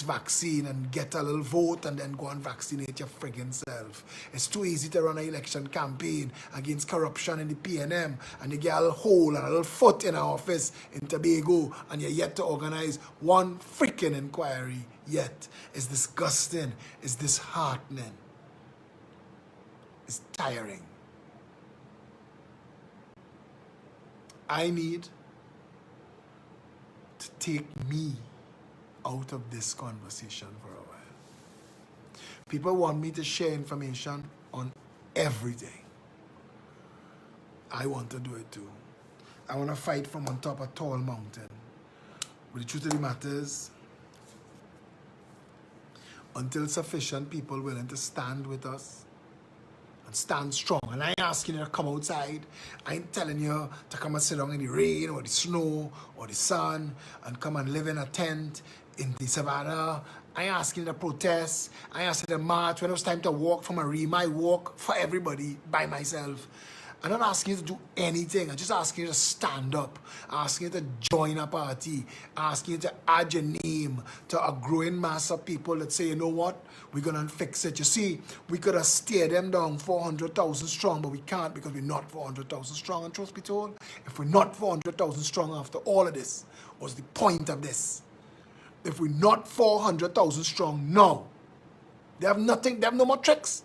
Speaker 1: vaccine and get a little vote and then go and vaccinate your friggin' self. It's too easy to run an election campaign against corruption in the PNM and you get a little hole and a little foot in our office in Tobago and you're yet to organize one freaking inquiry yet. It's disgusting. It's disheartening. It's tiring. I need to take me out of this conversation for a while. People want me to share information on everything. I want to do it too. I want to fight from on top of a tall mountain. But the truth of the matter is, until sufficient people willing to stand with us, and stand strong. And I ain't asking you to come outside. I ain't telling you to come and sit down in the rain or the snow or the sun and come and live in a tent in the savannah. I ain't asking you to protest. I ain't asking you to march. When it was time to walk from Arima, I walk for everybody by myself. I'm not asking you to do anything. I'm just asking you to stand up. I'm asking you to join a party. I'm asking you to add your name to a growing mass of people that say, you know what, we're going to fix it. You see, we could have steered them down 400,000 strong, but we can't because we're not 400,000 strong. And truth be told, if we're not 400,000 strong after all of this, what's the point of this? If we're not 400,000 strong now, they have nothing, they have no more tricks.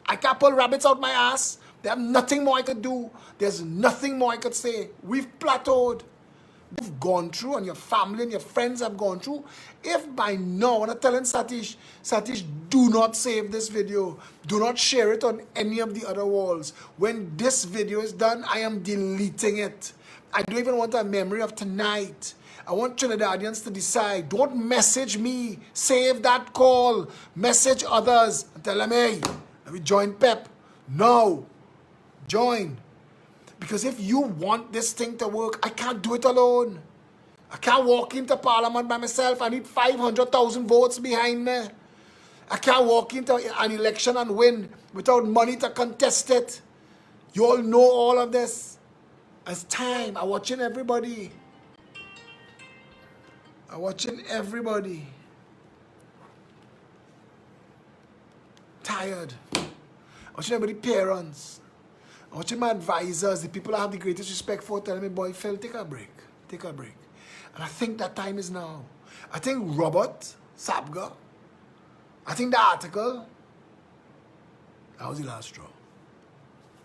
Speaker 1: I can't pull rabbits out my ass. They have nothing more I could do. There's nothing more I could say. We've plateaued. You've gone through, and your family and your friends have gone through. If by now, and I'm telling Satish, do not save this video. Do not share it on any of the other walls. When this video is done, I am deleting it. I don't even want a memory of tonight. I want Trinidadians to decide. Don't message me. Save that call. Message others and tell them, hey, let me join Pep. No. Join. Because if you want this thing to work, I can't do it alone. I can't walk into Parliament by myself. I need 500,000 votes behind me. I can't walk into an election and win without money to contest it. You all know all of this. It's time. I'm watching everybody. I'm watching everybody. Tired. I'm watching everybody, parents. I'm watching my advisors, the people I have the greatest respect for, telling me, boy, Phil, take a break. Take a break. And I think that time is now. I think Robert Sabga, I think the article, that was the last straw.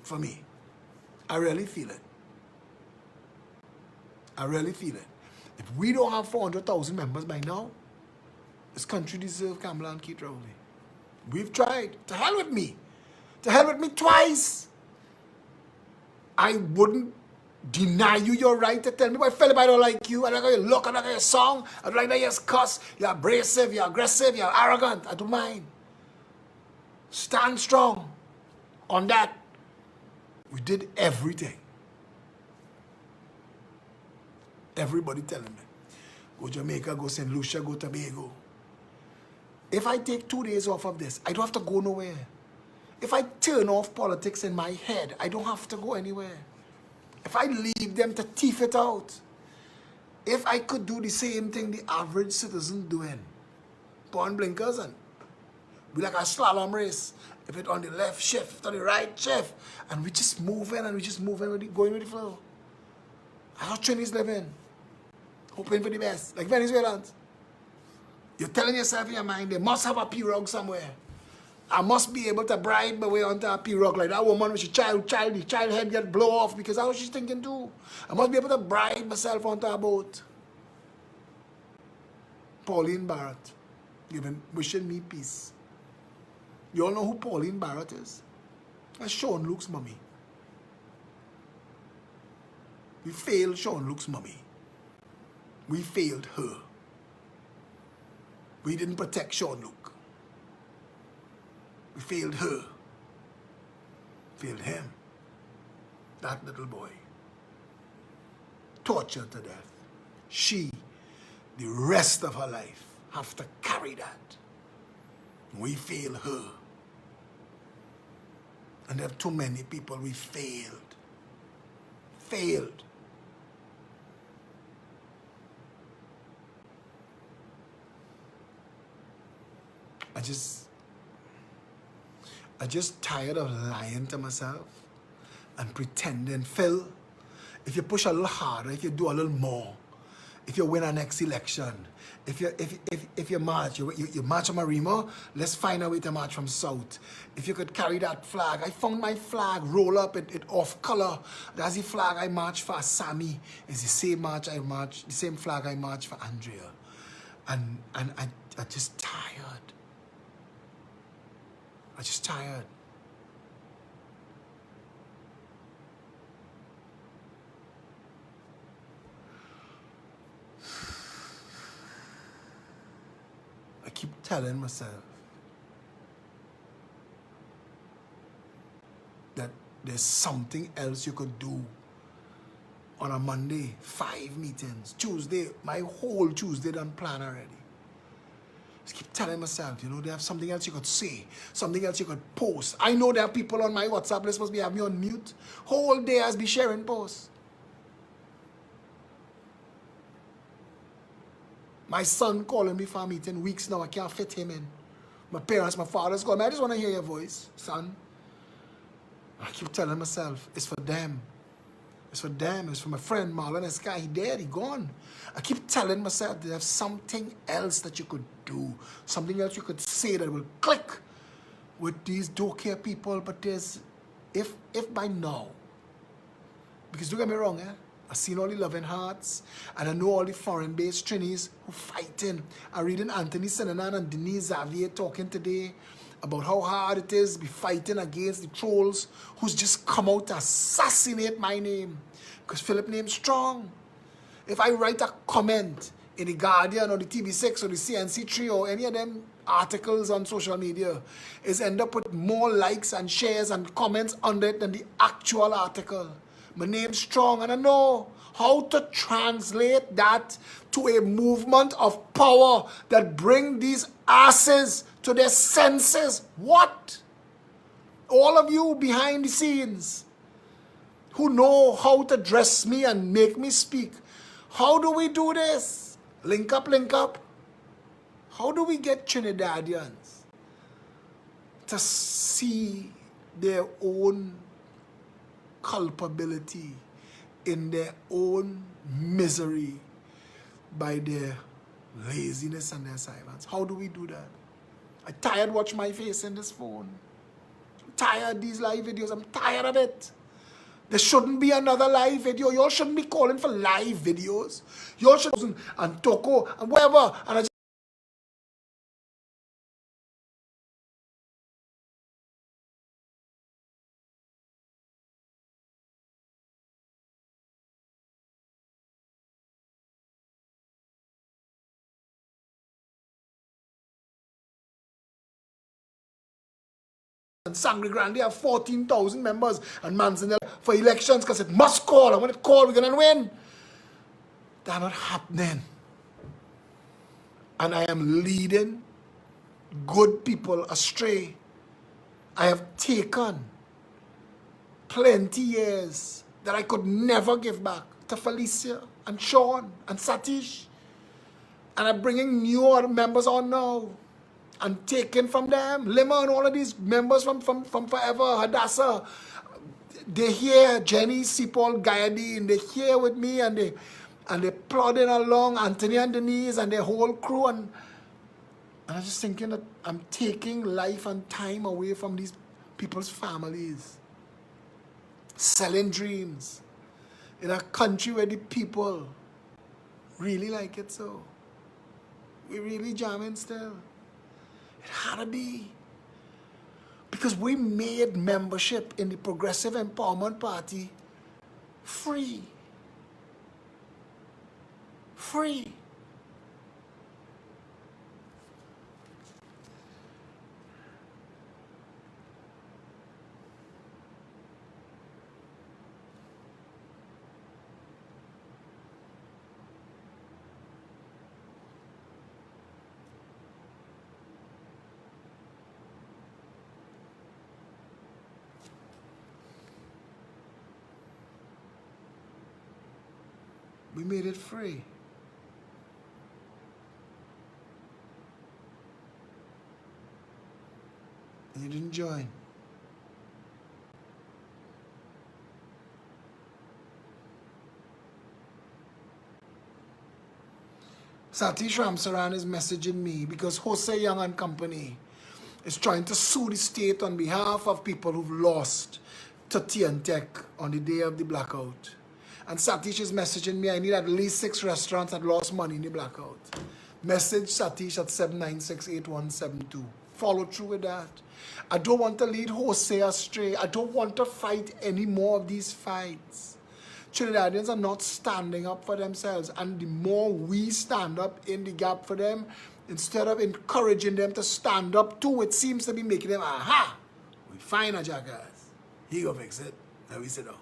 Speaker 1: For me. I really feel it. I really feel it. If we don't have 400,000 members by now, this country deserves Kamala and Keith Rowley. We've tried. To hell with me. To hell with me twice. I wouldn't deny you your right to tell me, but Phillip, I don't like you. I don't like how you look. I don't like your song. I don't like that you're cuss. You're abrasive. You're aggressive. You're arrogant. I don't mind. Stand strong on that. We did everything. Everybody telling me, go Jamaica, go St. Lucia, go Tobago. If I take 2 days off of this, I don't have to go nowhere. If I turn off politics in my head, I don't have to go anywhere. If I leave them to teeth it out, if I could do the same thing the average citizen doing, put on blinkers and be like a slalom race. If it's on the left shift, on the right shift, and we just moving and we just moving, going with the flow. That's how Trinidad's living. Hoping for the best, like Venezuelans. You're telling yourself in your mind, they must have a pirogue somewhere. I must be able to bribe my way onto a pirogue like that woman with the child head get blow off because that's what she's thinking too. I must be able to bribe myself onto a boat. Pauline Barrett, wishing me peace. You all know who Pauline Barrett is? That's Sean Luke's mommy. We failed Sean Luke's mommy. We failed her. We didn't protect Sean Luke. We failed her. Failed him. That little boy. Tortured to death. She, the rest of her life, have to carry that. We failed her. And there are too many people we failed. Failed. I just tired of lying to myself and pretending. Phil, if you push a little harder, if you do a little more, if you win our next election, if you march, you march from Marima, let's find a way to march from South. If you could carry that flag, I found my flag, roll up, it off color. That's the flag I marched for Sammy. It's the same march I marched, the same flag I marched for Andrea. And I just tired. I'm just tired. I keep telling myself that there's something else you could do on a Monday. 5 meetings. Tuesday, my whole Tuesday done plan already. Just keep telling myself, you know, they have something else you could say, something else you could post. I know there are people on my WhatsApp list must be having me on mute. Whole day as be sharing posts. My son calling me for a meeting weeks now. I can't fit him in. My parents, my father's calling me. I just want to hear your voice, son. I keep telling myself, it's for them. It's for them. It's for my friend Marlon and Sky. He dead. He gone. I keep telling myself there's something else that you could do. Something else you could say that will click with these daycare people. But there's, if by now, because don't get me wrong, I've seen all the loving hearts, and I know all the foreign-based Trinis who fighting. I'm reading Anthony Senanan and Denise Xavier talking today about how hard it is to be fighting against the trolls who's just come out to assassinate my name. Because Phillip name's strong. If I write a comment in the Guardian or the TV6 or the CNC3 or any of them articles on social media, it's end up with more likes and shares and comments under it than the actual article. My name's strong, and I know how to translate that to a movement of power that bring these asses to their senses. What? All of you behind the scenes who know how to dress me and make me speak. How do we do this? Link up, link up. How do we get Trinidadians to see their own culpability in their own misery by their laziness and their silence. How do we do that? I'm tired watch my face in this phone. I'm tired of these live videos. I'm tired of it. There shouldn't be another live video. You all shouldn't be calling for live videos. You all should and Toko and whatever. And I just and Sangre Grande have 14,000 members and Manzanella for elections because it must call. And when it call, we're going to win. That's not happening. And I am leading good people astray. I have taken plenty years that I could never give back to Felicia and Sean and Satish. And I'm bringing new members on now. And taken from them. Lima and all of these members from forever, Hadassah. They're here, Jenny, Sipol, Gayadine, they're here with me and they're plodding along, Anthony and Denise and their whole crew. And I'm just thinking that I'm taking life and time away from these people's families. Selling dreams. In a country where the people really like it so. We really jamming still. It had to be. Because we made membership in the Progressive Empowerment Party free. Free. We made it free. And you didn't join. Satish Ramsaran is messaging me because Jose Young and Company is trying to sue the state on behalf of people who've lost to Tech on the day of the blackout. And Satish is messaging me, I need at least 6 restaurants that lost money in the blackout. Message Satish at 7968172. Follow through with that. I don't want to lead Jose astray. I don't want to fight any more of these fights. Trinidadians are not standing up for themselves. And the more we stand up in the gap for them, instead of encouraging them to stand up too, it seems to be making them, aha, we find a jackass. He go fix it. Now we sit down.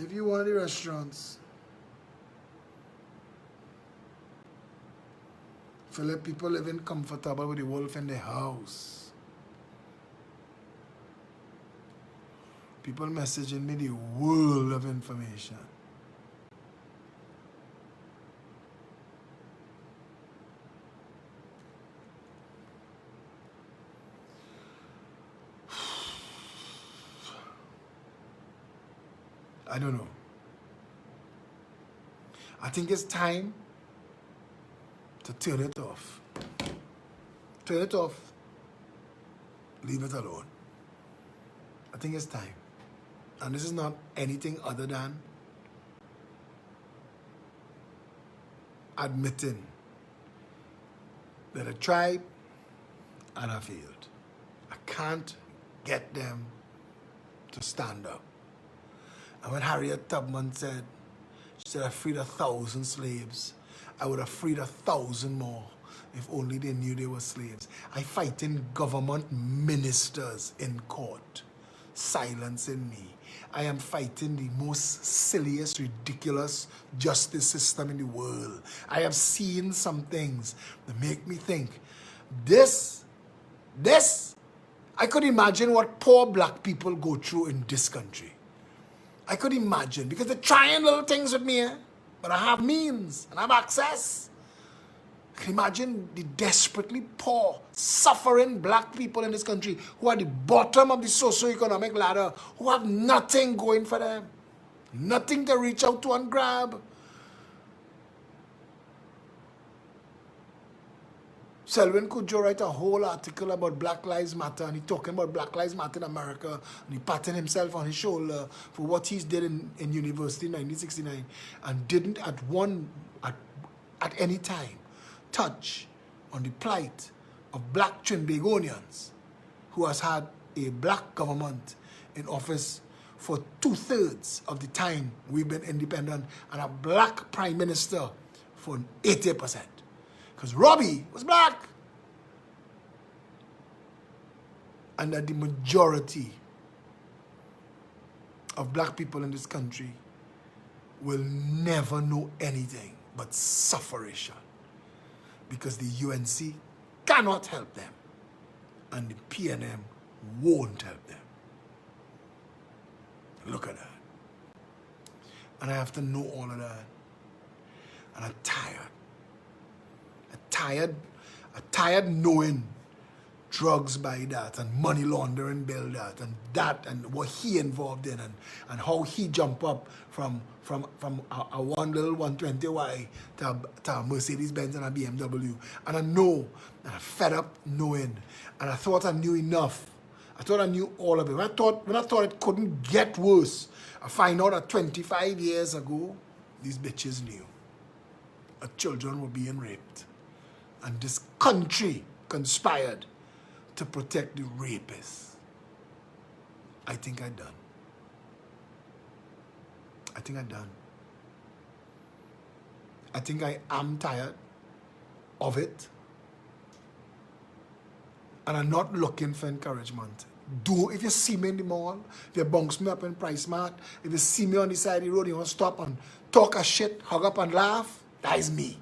Speaker 1: If you want the restaurants, Phillip, people living comfortable with the wolf in their house. People messaging me the world of information. I don't know. I think it's time to turn it off. Turn it off. Leave it alone. I think it's time. And this is not anything other than admitting that I tried and I failed. I can't get them to stand up. And when Harriet Tubman said, she said, I freed 1,000 slaves, I would have freed 1,000 more if only they knew they were slaves. I fight in government ministers in court, silencing me. I am fighting the most silliest, ridiculous justice system in the world. I have seen some things that make me think, this, I could imagine what poor black people go through in this country. I could imagine, because they're trying little things with me, but I have means and I have access. Can you imagine the desperately poor, suffering black people in this country who are at the bottom of the socio-economic ladder, who have nothing going for them, nothing to reach out to and grab. Selwyn Kudjo write a whole article about Black Lives Matter, and he talking about Black Lives Matter in America, and he patting himself on his shoulder for what he's did in university in 1969, and didn't at any time touch on the plight of black Trinbagonians who has had a black government in office for 2/3 of the time we've been independent, and a black prime minister for 80%. Because Robbie was black. And that the majority of black people in this country will never know anything but sufferation. Because the UNC cannot help them. And the PNM won't help them. Look at that. And I have to know all of that. And I'm tired. I'm tired knowing drugs by that, and money laundering bill that, and what he involved in, and how he jump up from a one little 120Y to a Mercedes-Benz and a BMW. And I know, and I'm fed up knowing, and I thought I knew enough. I thought I knew all of it. When I thought it couldn't get worse, I find out that 25 years ago, these bitches knew. Our children were being raped. And this country conspired to protect the rapists. I think I'm done. I think I'm done. I think I am tired of it. And I'm not looking for encouragement. If you see me in the mall, if you bounce me up in Price Mart, if you see me on the side of the road, you want to stop and talk a shit, hug up and laugh, that is me.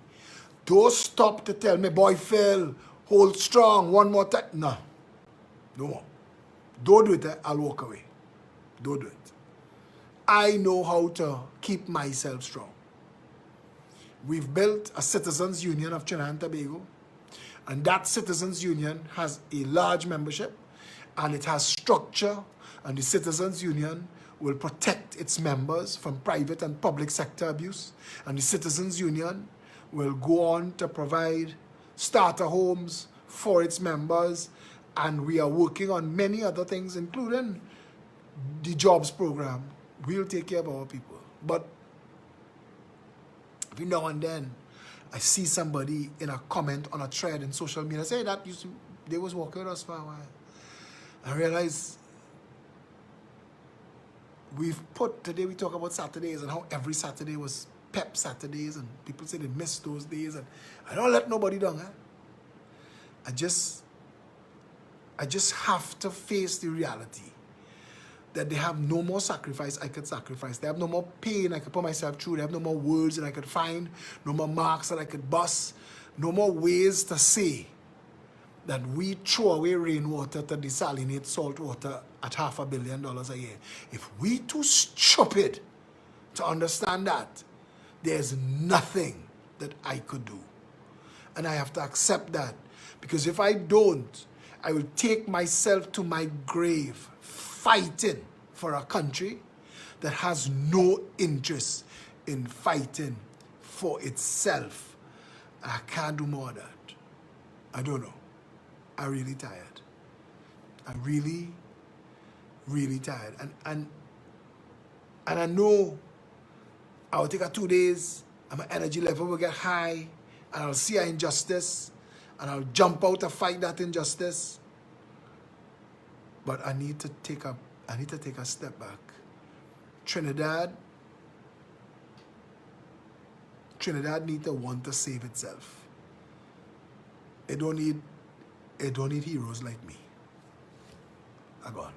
Speaker 1: Don't stop to tell me, boy Phil, hold strong, one more time. No. No more. Don't do it, I'll walk away. Don't do it. I know how to keep myself strong. We've built a citizens union of Trinidad and Tobago, and that citizens union has a large membership, and it has structure, and the citizens union will protect its members from private and public sector abuse, and the citizens union will go on to provide starter homes for its members, and we are working on many other things, including the jobs program. We'll take care of our people. But every now and then, I see somebody in a comment on a thread in social media say that they was working with us for a while. I realize today we talk about Saturdays and how every Saturday was Pep Saturdays, and people say they miss those days, and I don't let nobody down. I just have to face the reality that they have no more sacrifice I could sacrifice. They have no more pain I could put myself through. They have no more words that I could find, no more marks that I could bust, no more ways to say that we throw away rainwater to desalinate salt water at $500 million a year. If we too stupid to understand that, there's nothing that I could do. And I have to accept that. Because if I don't, I will take myself to my grave fighting for a country that has no interest in fighting for itself. I can't do more of that. I don't know. I'm really tired. I'm really, really tired. And I know I'll take 2 days, and my energy level will get high, and I'll see an injustice, and I'll jump out to fight that injustice. But I need to take a step back. Trinidad need to want to save itself. It don't need heroes like me. I'm gone.